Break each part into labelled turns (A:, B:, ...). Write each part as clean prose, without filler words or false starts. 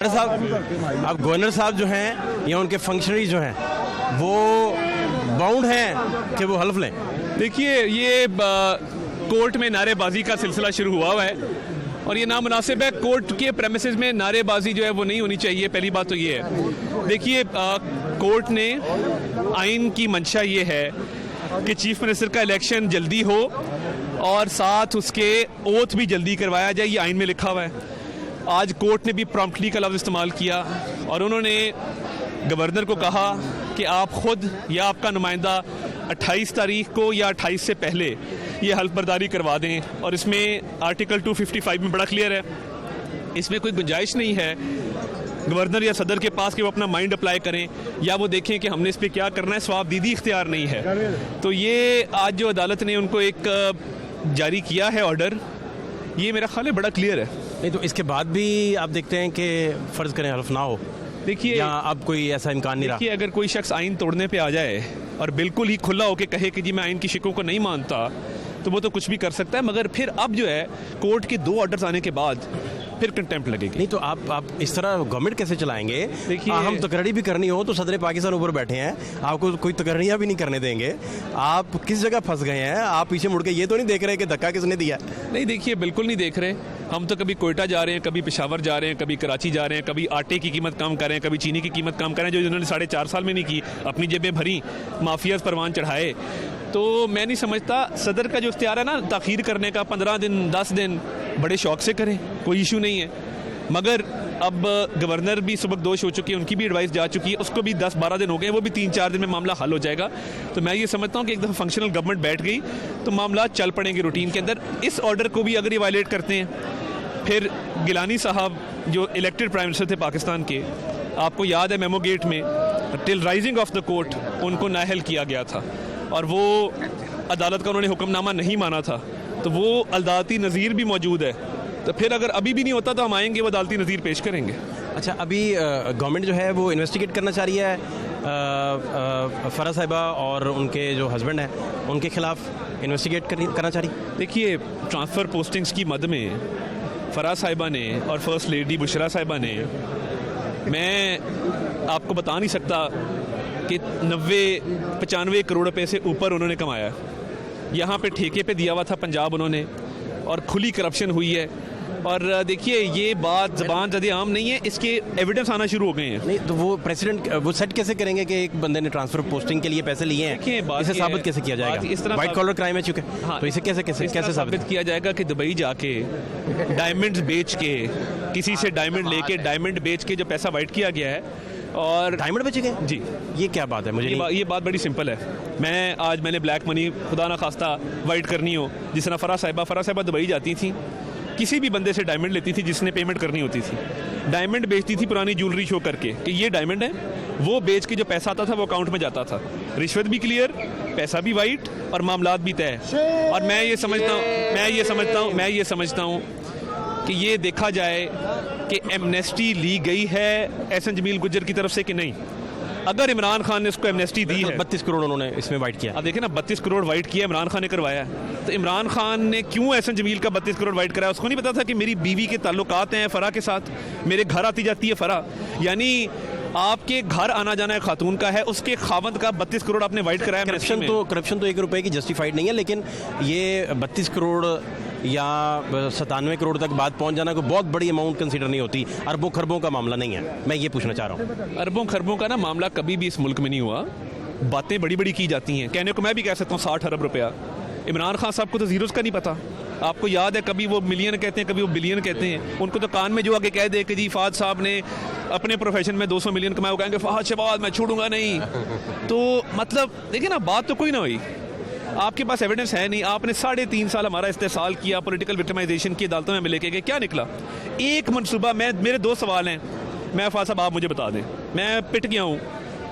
A: साहब, अब गवर्नर साहब जो हैं या उनके फंक्शनरी जो हैं वो बाउंड हैं कि वो हल्फ लें।
B: देखिए, ये कोर्ट में नारेबाजी का सिलसिला शुरू हुआ है और ये नामुनासिब है। कोर्ट के प्रेमिसेस में नारेबाजी जो है वो नहीं होनी चाहिए। पहली बात तो ये है। देखिए, कोर्ट ने आइन की मंशा ये है कि चीफ मिनिस्टर का इलेक्शन जल्दी हो और साथ उसके ओथ भी जल्दी करवाया जाए। ये आइन में लिखा हुआ है। आज कोर्ट ने भी प्रॉम्प्टली का लफ्ज़ इस्तेमाल किया और उन्होंने गवर्नर को कहा कि आप खुद या आपका नुमाइंदा 28 तारीख को या 28 से पहले ये हल्फ बर्दारी करवा दें। और इसमें आर्टिकल 255 में बड़ा क्लियर है, इसमें कोई गुंजाइश नहीं है गवर्नर या सदर के पास कि वो अपना माइंड अप्लाई करें या वो देखें कि हमने इस पर क्या करना है। सवाबदीदी इख्तियार नहीं है। तो ये आज जो अदालत ने उनको एक जारी किया है ऑर्डर, ये मेरा ख्याल है बड़ा क्लियर है।
A: नहीं तो इसके बाद भी आप देखते हैं कि फ़र्ज़ करें हल्फ ना हो,
B: देखिए
A: या अब कोई ऐसा इम्कान नहीं रहा।
B: देखिए, अगर कोई शख्स आइन तोड़ने पे आ जाए और बिल्कुल ही खुला होकर कहे कि जी मैं आइन की शिकों को नहीं मानता, तो वो तो कुछ भी कर सकता है। मगर फिर अब जो है कोर्ट के 2 ऑर्डर्स आने के बाद फिर कंटेम्प्ट लगेगी।
A: नहीं तो आप इस तरह गवर्नमेंट कैसे चलाएंगे?
B: देखिए,
A: हम तकरीर भी करनी हो तो सदर पाकिस्तान ऊपर बैठे हैं, आपको कोई तकरीरियाँ भी नहीं करने देंगे। आप किस जगह फंस गए हैं? आप पीछे मुड़ के ये तो नहीं देख रहे कि धक्का किसने दिया?
B: नहीं, देखिए, बिल्कुल नहीं देख रहे। हम तो कभी कोयटा जा रहे हैं, कभी पेशावर जा रहे हैं, कभी कराची जा रहे हैं, कभी आटे की कीमत कम कर रहे हैं, कभी चीनी की कीमत कम कर रहे हैं, जो इन्होंने 4.5 साल में नहीं की। अपनी जेबें भरी, माफियाज परवान चढ़ाए। तो मैं नहीं समझता, सदर का जो इख्तियार है ना ताखीर करने का, 15 दिन 10 दिन बड़े शौक से करें, कोई इशू नहीं है। मगर अब गवर्नर भी सुबकदोश हो चुकी है, उनकी भी एडवाइस जा चुकी है, उसको भी 10-12 दिन हो गए, वो भी 3-4 दिन में मामला हल हो जाएगा। तो मैं ये समझता हूँ कि एक दफ़ा फंक्शनल गवर्नमेंट बैठ गई तो मामला चल पड़ेंगे रूटीन के अंदर। इस ऑर्डर को भी अगर ये वायलेट करते हैं, फिर गिलानी साहब जो इलेक्टेड प्राइम मिनिस्टर थे पाकिस्तान के, आपको याद है मेमो गेट में till rising of the court उनको नाअहल किया गया था और वो अदालत का उन्होंने हुक्मनामा नहीं माना था। तो वो अदालती नज़ीर भी मौजूद है। तो फिर अगर अभी भी नहीं होता तो हम आएंगे, वो अदालती नज़ीर पेश करेंगे।
A: अच्छा, अभी गवर्नमेंट जो है वो इन्वेस्टिगेट करना चाह रही है फ़रा साहिबा और उनके जो हस्बैंड हैं उनके खिलाफ इन्वेस्टिगेट करना चाह रही।
B: देखिए, ट्रांसफ़र पोस्टिंग्स की मद में फ़रा साहिबा ने और फर्स्ट लेडी बुशरा साहिबा ने, मैं आपको बता नहीं सकता कि 90-95 करोड़ रुपए से ऊपर उन्होंने कमाया। यहाँ पे ठेके पे दिया हुआ था पंजाब उन्होंने, और खुली करप्शन हुई है। और देखिए, ये बात ज़बान ज़्यादा आम नहीं है, इसके एविडेंस आना शुरू हो गए हैं।
A: नहीं तो वो प्रेसिडेंट वो सेट कैसे करेंगे कि एक बंदे ने ट्रांसफर पोस्टिंग के लिए पैसे लिए हैं? इसे साबित कैसे किया जाएगा?
B: इस तरह
A: व्हाइट कॉलर क्राइम है चुके।
B: हाँ,
A: तो इसे कैसे साबित
B: किया जाएगा कि दुबई जाके डायमंड्स बेच के, किसी से डायमंड बेच के जो पैसा वाइट किया गया है, और
A: डायमंड बेचे गए जी। ये क्या बात है? मुझे
B: ये बात बड़ी सिंपल है। मैंने ब्लैक मनी खुदा ना खास्ता वाइट करनी हो, जिस तरह फ़रा साहिबा दुबई जाती थी, किसी भी बंदे से डायमंड लेती थी जिसने पेमेंट करनी होती थी, डायमंड बेचती थी पुरानी ज्वेलरी शो करके कि ये डायमंड है, वो बेच के जो पैसा आता था वो अकाउंट में जाता था। रिश्वत भी क्लियर, पैसा भी वाइट और मामलात भी तय। और मैं ये समझता हूँ कि ये देखा जाए कि एमनेस्टी ली गई है एहसन जमील गुज्जर की तरफ से कि नहीं। अगर इमरान खान ने उसको एमनेस्टी दी है,
A: 32 करोड़ उन्होंने इसमें वाइट किया।
B: अब देखें ना, 32 करोड़ वाइट किया इमरान खान ने करवाया। तो इमरान खान ने क्यों एहसन जमील का 32 करोड़ वाइट कराया? उसको नहीं पता था कि मेरी बीवी के ताल्लुकात हैं फ़रा के साथ, मेरे घर आती जाती है फ़रा, यानी आपके घर आना जाना है खातून का है, उसके खावंद का 32 करोड़ आपने वाइट कराया।
A: करप्शन तो 1 रुपए की जस्टिफाइड नहीं है, लेकिन ये 32 करोड़ या 97 करोड़ तक बात पहुंच जाना कोई बहुत बड़ी अमाउंट कंसीडर नहीं होती। अरबों खरबों का मामला नहीं है, मैं ये पूछना चाह रहा हूँ।
B: अरबों खरबों का ना मामला कभी भी इस मुल्क में नहीं हुआ। बातें बड़ी बड़ी की जाती हैं, कहने को मैं भी कह सकता हूँ 60 अरब रुपया। इमरान खान साहब को तो जीरोस का नहीं पता। आपको याद है, कभी वो मिलियन कहते हैं, कभी वो बिलियन कहते हैं। उनको तो कान में जो आगे कह दे कि जी फ़ाद साहब ने अपने प्रोफेशन में 200 मिलियन कमाया, वो कहेंगे फ़ाद शहबाज मैं छोड़ूंगा नहीं। तो मतलब देखिए ना, बात तो कोई ना हुई। आपके पास एविडेंस है नहीं। आपने 3.5 साल हमारा इस्तेसाल किया, पॉलिटिकल विक्टिमाइजेशन की अदालतों में लेके गए, क्या निकला? एक मनसूबा। मेरे 2 सवाल हैं, मैं फ़ाद साहब आप मुझे बता दें, मैं पिट गया हूँ।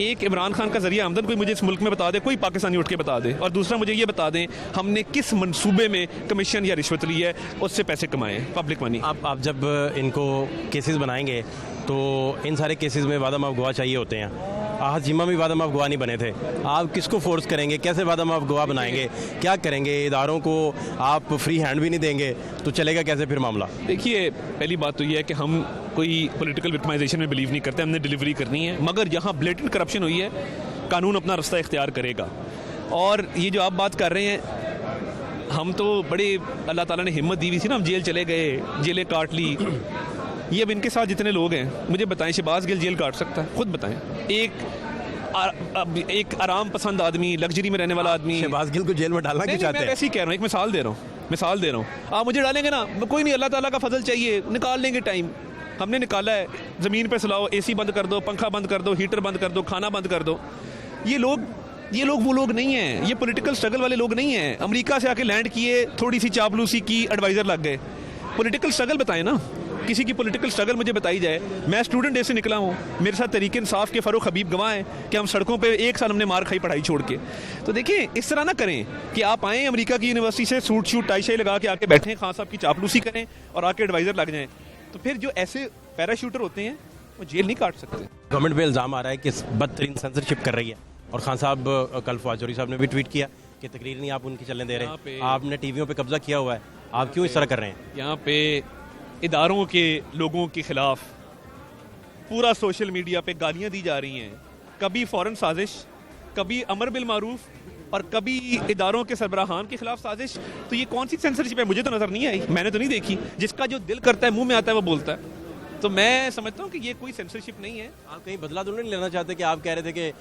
B: एक, इमरान खान का जरिया आमदन कोई मुझे इस मुल्क में बता दे, कोई पाकिस्तानी उठ के बता दे। और दूसरा, मुझे ये बता दें हमने किस मनसूबे में कमीशन या रिश्वत ली है, उससे पैसे कमाए, पब्लिक मनी।
A: आप जब इनको केसेस बनाएंगे तो इन सारे केसेस में वादा माफ गवाह चाहिए होते हैं। हाजिमा में बादाम आप गवाह नहीं बने थे, आप किसको फोर्स करेंगे, कैसे बादाम आप गवाह बनाएंगे, क्या करेंगे, इदारों को आप फ्री हैंड भी नहीं देंगे तो चलेगा कैसे फिर मामला?
B: देखिए, पहली बात तो ये है कि हम कोई पॉलिटिकल विक्टिमाइजेशन में बिलीव नहीं करते, हमने डिलीवरी करनी है। मगर जहाँ ब्लेटेंट करप्शन हुई है, कानून अपना रास्ता इख्तियार करेगा। और ये जो आप बात कर रहे हैं, हम तो बड़े अल्लाह ताला ने हिम्मत दी हुई थी ना, हम जेल चले गए, जेलें काट ली। ये अब इनके साथ जितने लोग हैं, मुझे बताएं, शहबाज गिल जेल काट सकता है? खुद बताएं। एक आराम पसंद आदमी, लग्जरी में रहने वाला आदमी,
A: शहबाज गिल को जेल में डालना क्यों चाहते
B: मैं
A: हैं?
B: ऐसे ही कह रहा हूँ, एक मिसाल दे रहा हूँ। आप मुझे डालेंगे ना, कोई नहीं, अल्लाह ताला का फजल चाहिए, निकाल लेंगे टाइम। हमने निकाला है, ज़मीन पे सुलाओ, एसी बंद कर दो, पंखा बंद कर दो, हीटर बंद कर दो, खाना बंद कर दो। ये लोग वो लोग नहीं हैं, ये पॉलिटिकल स्ट्रगल वाले लोग नहीं हैं। अमेरिका से आके लैंड किए, थोड़ी सी चापलूसी की, एडवाइज़र लग गए। पॉलिटिकल स्ट्रगल बताएं ना, किसी की पॉलिटिकल स्ट्रगल मुझे बताई जाए। मैं स्टूडेंट डे से निकला हूँ, मेरे साथ तहरीक इंसाफ के फ़ारूक हबीब गवाह हैं कि हम सड़कों पे 1 साल हमने मार खाई पढ़ाई छोड़ के। तो देखिए, इस तरह ना करें कि आप आएँ अमेरिका की यूनिवर्सिटी से सूट शूट टाई शाई लगा के आके बैठें, खान साहब की चापलूसी करें और आके एडवाइज़र लग जाएँ। तो फिर जो ऐसे पैराशूटर होते हैं वो जेल नहीं काट सकते।
A: गवर्नमेंट पे इल्ज़ाम आ रहा है कि बदतरीन सेंसरशिप कर रही है, और खान साहब कल फवाद चौधरी साहब ने भी ट्वीट किया कि तकरीर नहीं आप उनकी चलने दे रहे, आपने टीवियों पे कब्जा किया हुआ है, आप क्यों इस तरह कर रहे हैं?
B: यहाँ पे इदारों के लोगों के खिलाफ पूरा सोशल मीडिया पे गालियाँ दी जा रही हैं, कभी फौरन साजिश, कभी अमर बिल मारूफ और कभी इदारों के सरबराहान के खिलाफ साजिश। तो ये कौन सी सेंसरशिप है? मुझे तो नज़र नहीं आई, मैंने तो नहीं देखी। जिसका जो दिल करता है, मुंह में आता है, वो बोलता है। तो मैं समझता हूँ कि ये कोई सेंसरशिप नहीं है।
A: आप कहीं बदला तो नहीं लेना चाहते कि आप कह रहे थे कि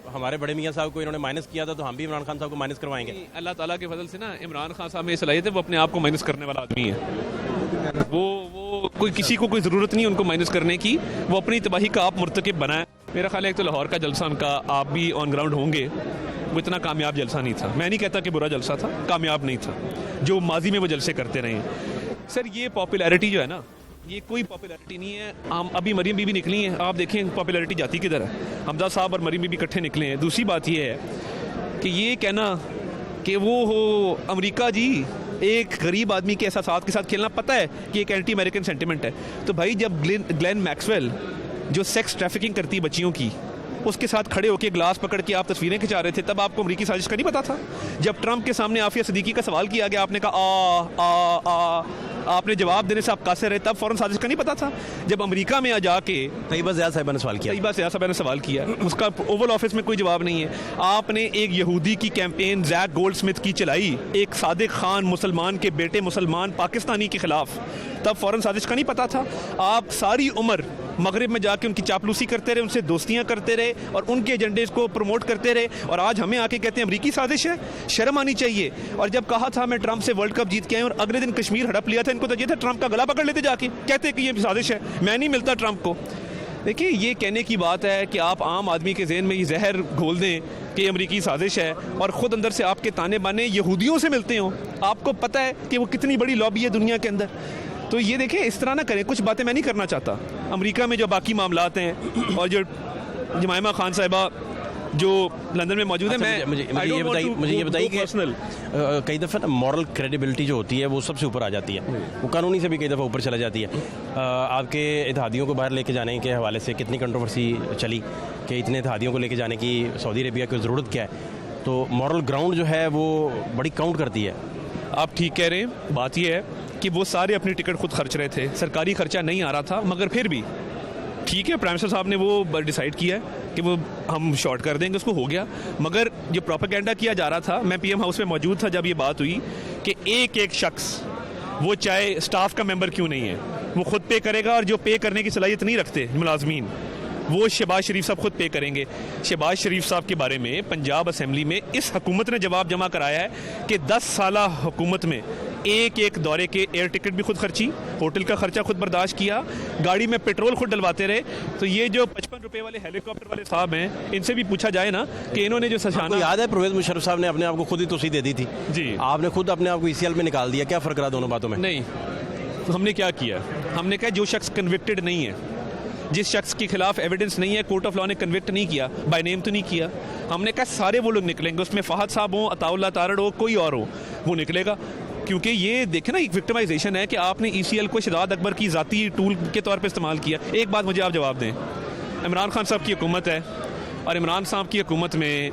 A: हमारे बड़े मियाँ साहब को इन्होंने माइनस किया था तो हम भी इमरान खान साहब को माइनस करवाएंगे?
B: अल्लाह ताला के फजल से ना, इमरान खान साहब में सलाहियत है, वो अपने आप को माइनस करने वाला आदमी है। वो कोई किसी को कोई ज़रूरत नहीं उनको माइनस करने की, वो अपनी तबाही का आप मुर्तकिब बनाए। मेरा ख्याल है एक तो लाहौर का जलसा उनका, आप भी ऑन ग्राउंड होंगे, वो इतना कामयाब जलसा नहीं था। मैं नहीं कहता कि बुरा जलसा था, कामयाब नहीं था जो माजी में वो जलसे करते रहे। सर, ये पॉपुलैरिटी जो है ना, ये कोई पॉपुलैरिटी नहीं है। हम अभी मरीम बीबी निकली हैं, आप देखें पॉपुलैरिटी जाती किधर है। हमजा साहब और मरीम बीबी इकट्ठे निकले हैं। दूसरी बात ये है कि ये कहना कि वो हो अमेरिका जी एक गरीब आदमी के एहसासात के साथ खेलना, पता है कि एक एंटी अमेरिकन सेंटिमेंट है। तो भाई, जब ग्लेन मैक्सवेल जो सेक्स ट्रैफिकिंग करती है बच्चियों की, उसके साथ खड़े होकर ग्लास पकड़ के आप तस्वीरें खिंचा रहे थे, तब आपको अमरीकी साजिश का नहीं पता था? जब ट्रंप के सामने आफिया सिद्दीकी का सवाल किया गया, आपने कहा आपने जवाब देने से आप कासे रहे, तब फौरन साजिश का नहीं पता था? जब अमेरिका में आ जाके
A: तैयबा ज़िया साहिबा ने सवाल किया,
B: तैयबा ज़िया साहिबा ने सवाल किया, उसका ओवल ऑफिस में कोई जवाब नहीं है। आपने एक यहूदी की कैंपेन जैक गोल्डस्मिथ की चलाई, एक सादिक खान मुसलमान के बेटे मुसलमान पाकिस्तानी के खिलाफ, तब फौरन साजिश का नहीं पता था? आप सारी उम्र मगरिब में जाके उनकी चापलूसी करते रहे, उनसे दोस्तियां करते रहे और उनके एजेंडे को प्रमोट करते रहे, और आज हमें आके कहते हैं अमरीकी साजिश है। शर्म आनी चाहिए। और जब कहा था मैं ट्रंप से वर्ल्ड कप जीत के आए और अगले दिन कश्मीर हड़प लिया था, इनको तो ये था ट्रंप का गला पकड़ लेते जाके, कहते कि ये साजिश है, मैं नहीं मिलता ट्रंप को। देखिए, ये कहने की बात है कि आप आम आदमी के जहन में ये जहर घोल दें कि अमरीकी साजिश है, और ख़ुद अंदर से आपके ताने बाने यहूदियों से मिलते हों। आपको पता है कि वो कितनी बड़ी लॉबी है दुनिया के अंदर। तो ये देखें, इस तरह ना करें। कुछ बातें मैं नहीं करना चाहता। अमेरिका में जो बाकी मामलात हैं और जो जमाइमा खान साहिबा जो लंदन में मौजूद है,
A: मुझे ये बताइए कि कई दफ़ा मॉरल क्रेडिबिलिटी जो होती है वो सबसे ऊपर आ जाती है, वो कानूनी से भी कई दफ़ा ऊपर चला जाती है। आपके इत्तेहादियों को बाहर लेके जाने के हवाले से कितनी कंट्रोवर्सी चली कि इतने इत्तेहादियों को लेके जाने की सऊदी अरेबिया की ज़रूरत क्या है? तो मॉरल ग्राउंड जो है वो बड़ी काउंट करती है।
B: आप ठीक कह रहे हैं। बात यह है कि वो सारे अपनी टिकट खुद खर्च रहे थे, सरकारी खर्चा नहीं आ रहा था, मगर फिर भी ठीक है, प्राइम मिनिस्टर साहब ने वो डिसाइड किया है कि वो हम शॉर्ट कर देंगे, उसको हो गया। मगर जो प्रोपेगेंडा किया जा रहा था, मैं पीएम हाउस में मौजूद था जब ये बात हुई कि एक एक शख्स, वो चाहे स्टाफ का मेंबर क्यों नहीं है, वो खुद पे करेगा, और जो पे करने की सलाहियत नहीं रखते मुलाजमीन, वो शहबाज शरीफ साहब खुद पे करेंगे। शहबाज शरीफ साहब के बारे में पंजाब असम्बली में इस हुकूमत ने जवाब जमा कराया है कि 10 साला हुकूमत में एक एक दौरे के एयर टिकट भी खुद खर्ची, होटल का खर्चा खुद बर्दाश्त किया, गाड़ी में पेट्रोल खुद डलवाते रहे। तो ये जो 55 रुपए वाले हेलीकॉप्टर वाले साहब हैं, इनसे भी पूछा जाए ना कि इन्होंने जो सशाना,
A: याद है परवेज मुशर्रफ साहब ने अपने आप को खुद ही तोसी दे दी थी
B: जी,
A: आपने खुद अपने आप को ECL में निकाल दिया, क्या फ़र्क रहा दोनों बातों में?
B: नहीं, तो हमने क्या किया? हमने कहा जो शख्स कन्विक्टेड नहीं है, जिस शख्स के खिलाफ एविडेंस नहीं है, कोर्ट ऑफ लॉ ने कन्विक्ट नहीं किया, बाय नेम तो नहीं किया, हमने कहा सारे वो लोग निकलेंगे, उसमें फहद साहब हो, अताउल्लाह तारड़ हो, कोई और हो, वो निकलेगा। क्योंकि ये देखें ना, एक विक्टिमाइजेशन है कि आपने ECL को शहजाद अकबर की ज़ाती टूल के तौर पे इस्तेमाल किया। एक बात मुझे आप जवाब दें, इमरान खान साहब की हुकूमत है, और इमरान साहब की हुकूमत में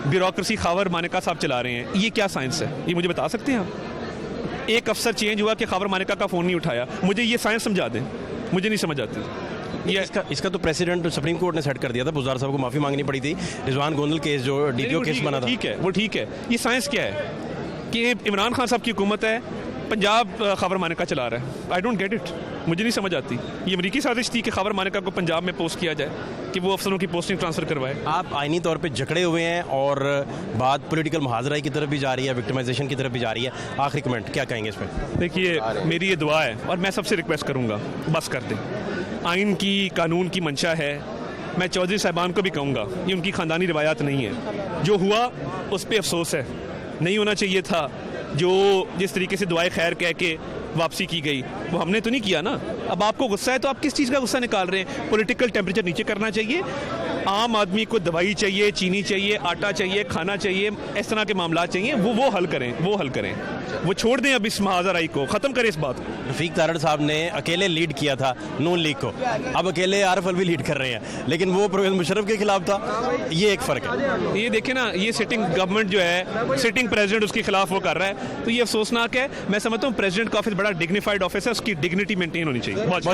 B: ब्यूरोक्रेसी खावर मानेका साहब चला रहे हैं, ये क्या साइंस है? ये मुझे बता सकते हैं आप? एक अफसर चेंज हुआ कि खावर मानेका का फ़ोन नहीं उठाया, मुझे ये साइंस समझा दें, मुझे नहीं समझ आती। ये
A: इसका तो प्रेसिडेंट सुप्रीम कोर्ट ने सेट कर दिया था, बुज़दार साहब को माफ़ी मांगनी पड़ी थी, रिजवान गोंदल केस जो डीपीओ केस बना था।
B: ठीक है, वो ठीक है। ये साइंस क्या है कि इमरान खान साहब की हुकूमत है, पंजाब खबर मानेका चला रहा है। आई डोंट गेट इट, मुझे नहीं समझ आती। ये अमरीकी साजिश थी कि खबर मानेका को पंजाब में पोस्ट किया जाए, कि वो अफसरों की पोस्टिंग ट्रांसफ़र करवाए।
A: आप आइनी तौर पे जकड़े हुए हैं और बात पॉलिटिकल मुहाजराई की तरफ भी जा रही है, विक्टिमाइजेशन की तरफ भी जा रही है। आखिरी कमेंट क्या कहेंगे इस पर?
B: देखिए, मेरी ये दुआ है और मैं सबसे रिक्वेस्ट करूँगा, बस कर दें। आइन की, कानून की मंशा है। मैं चौधरी साहबान को भी कहूँगा, ये उनकी ख़ानदानी रिवायात नहीं है। जो हुआ उस पर अफसोस है, नहीं होना चाहिए था। जो जिस तरीके से दुआए खैर कह के वापसी की गई, वो हमने तो नहीं किया ना। अब आपको गुस्सा है तो आप किस चीज़ का गुस्सा निकाल रहे हैं? पॉलिटिकल टेम्परेचर नीचे करना चाहिए। आम आदमी को दवाई चाहिए, चीनी चाहिए, आटा चाहिए, खाना चाहिए, इस तरह के मामला चाहिए, वो हल करें, वो हल करें। वो छोड़ दें अब इस मुहाजराई को, ख़त्म करें इस बात को।
A: रफ़ीक तारड़ साहब ने अकेले लीड किया था नून लीग को, अब अकेले आरफ अलवी लीड कर रहे हैं, लेकिन वो परवेज़ मुशर्रफ के खिलाफ था। ये एक फ़र्क है।
B: ये देखें ना, ये सिटिंग गवर्नमेंट जो है, सिटिंग प्रेसिडेंट उसके खिलाफ वो कर रहा है, तो ये अफसोसनाक है। मैं समझता हूँ प्रेसिडेंट का ऑफिस बड़ा डिग्निफाइड ऑफिस है, उसकी डिग्निटी मेंटेन होनी चाहिए।